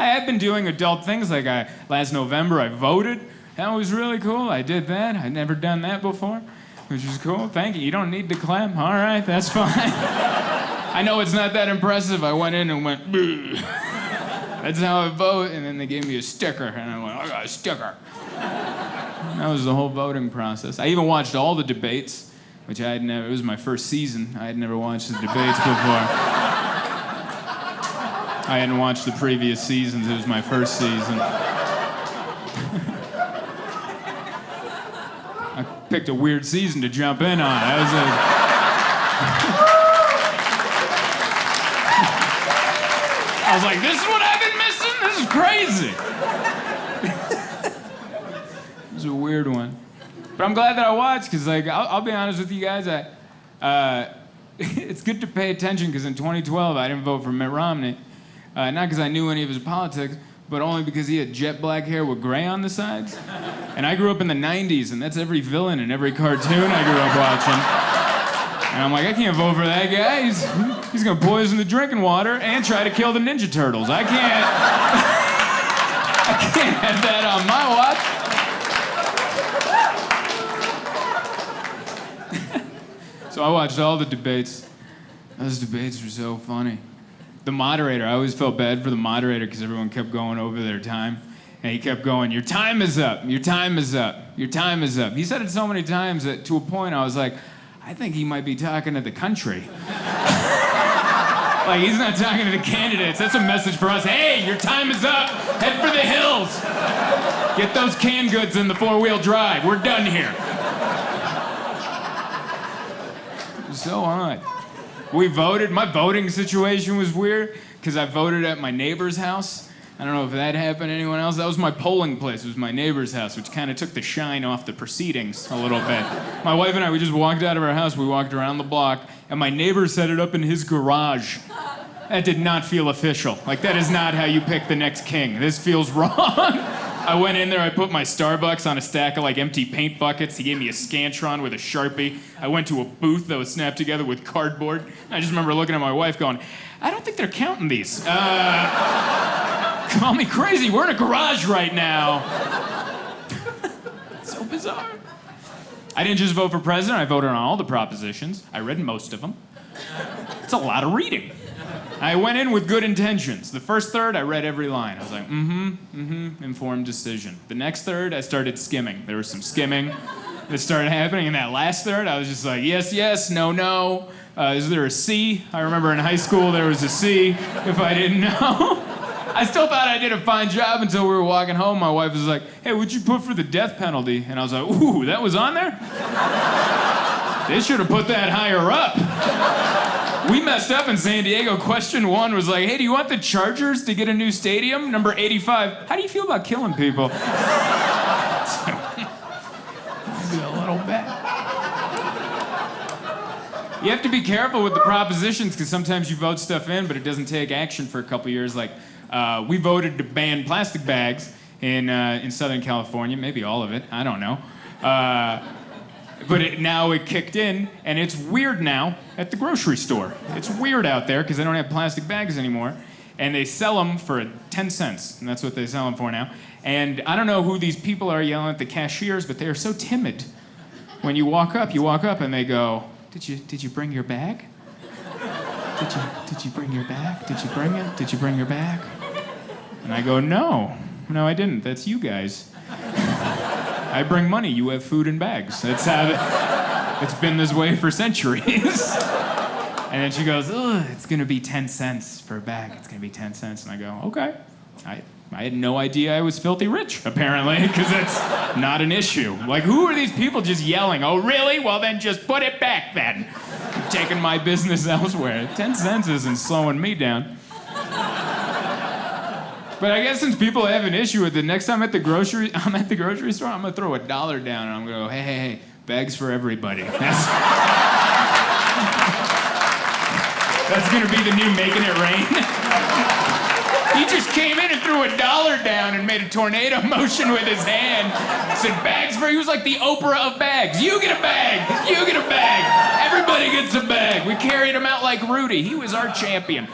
I have been doing adult things, like last November I voted. That was really cool. I did that. I'd never done that before, which is cool. Thank you. You don't need to clap. All right, that's fine. I know it's not that impressive. I went in and went, bleh. That's how I vote, and then they gave me a sticker, and I went, I got a sticker. That was the whole voting process. I even watched all the debates, which I had never, it was my first season. I had never watched the debates before. I hadn't watched the previous seasons. It was my first season. I picked a weird season to jump in on. I was like, this is what I've been missing? This is crazy. It was a weird one. But I'm glad that I watched, because like, I'll be honest with you guys, it's good to pay attention, because in 2012 I didn't vote for Mitt Romney. Not because I knew any of his politics, but only because he had jet black hair with gray on the sides. And I grew up in the 90s, and that's every villain in every cartoon I grew up watching. And I'm like, I can't vote for that guy. He's gonna poison the drinking water and try to kill the Ninja Turtles. I can't have that on my watch. So I watched all the debates. Those debates were so funny. The moderator, I always felt bad for the moderator because everyone kept going over their time. And he kept going, your time is up, your time is up, your time is up. He said it so many times that to a point I was like, I think he might be talking to the country. Like, he's not talking to the candidates. That's a message for us. Hey, your time is up. Head for the hills. Get those canned goods in the four-wheel drive. We're done here. It was so odd. We voted. My voting situation was weird because I voted at my neighbor's house. I don't know if that happened to anyone else. That was my polling place. It was my neighbor's house, which kind of took the shine off the proceedings a little bit. My wife and I, we just walked out of our house. We walked around the block, and my neighbor set it up in his garage. That did not feel official. Like, that is not how you pick the next king. This feels wrong. I went in there, I put my Starbucks on a stack of like empty paint buckets. He gave me a Scantron with a Sharpie. I went to a booth that was snapped together with cardboard. I just remember looking at my wife going, I don't think they're counting these. Call me crazy, we're in a garage right now. So bizarre. I didn't just vote for president, I voted on all the propositions. I read most of them. It's a lot of reading. I went in with good intentions. The first third, I read every line. I was like, informed decision. The next third, I started skimming. There was some skimming that started happening. And that last third, I was just like, yes, yes, no, no. Is there a C? I remember in high school there was a C if I didn't know. I still thought I did a fine job until we were walking home. My wife was like, hey, what'd you put for the death penalty? And I was like, ooh, that was on there? They should have put that higher up. We messed up in San Diego. Question 1 was like, hey, do you want the Chargers to get a new stadium? Number 85, how do you feel about killing people? A little bit. You have to be careful with the propositions because sometimes you vote stuff in, but it doesn't take action for a couple years. Like, we voted to ban plastic bags in Southern California, maybe all of it, I don't know. But now it kicked in, and it's weird now at the grocery store. It's weird out there because they don't have plastic bags anymore, and they sell them for 10 cents, and that's what they sell them for now. And I don't know who these people are yelling at the cashiers, but they are so timid. When you walk up, and they go, Did you bring your bag? Did you bring your bag? Did you bring it? Did you bring your bag? And I go, no, I didn't. That's you guys. I bring money, you have food and bags. That's how it's been this way for centuries. And then she goes, ugh, it's gonna be 10 cents for a bag. It's gonna be 10 cents. And I go, okay. I had no idea I was filthy rich, apparently, because that's not an issue. Like, who are these people just yelling? Oh, really? Well, then just put it back then. I'm taking my business elsewhere. 10 cents isn't slowing me down. But I guess since people have an issue with it, next time I'm at the grocery store, I'm gonna throw $1 down and I'm gonna go, hey, bags for everybody. That's gonna be the new Making It Rain. He just came in and threw $1 down and made a tornado motion with his hand. Said bags for, he was like the Oprah of bags. You get a bag, you get a bag. Everybody gets a bag. We carried him out like Rudy. He was our champion.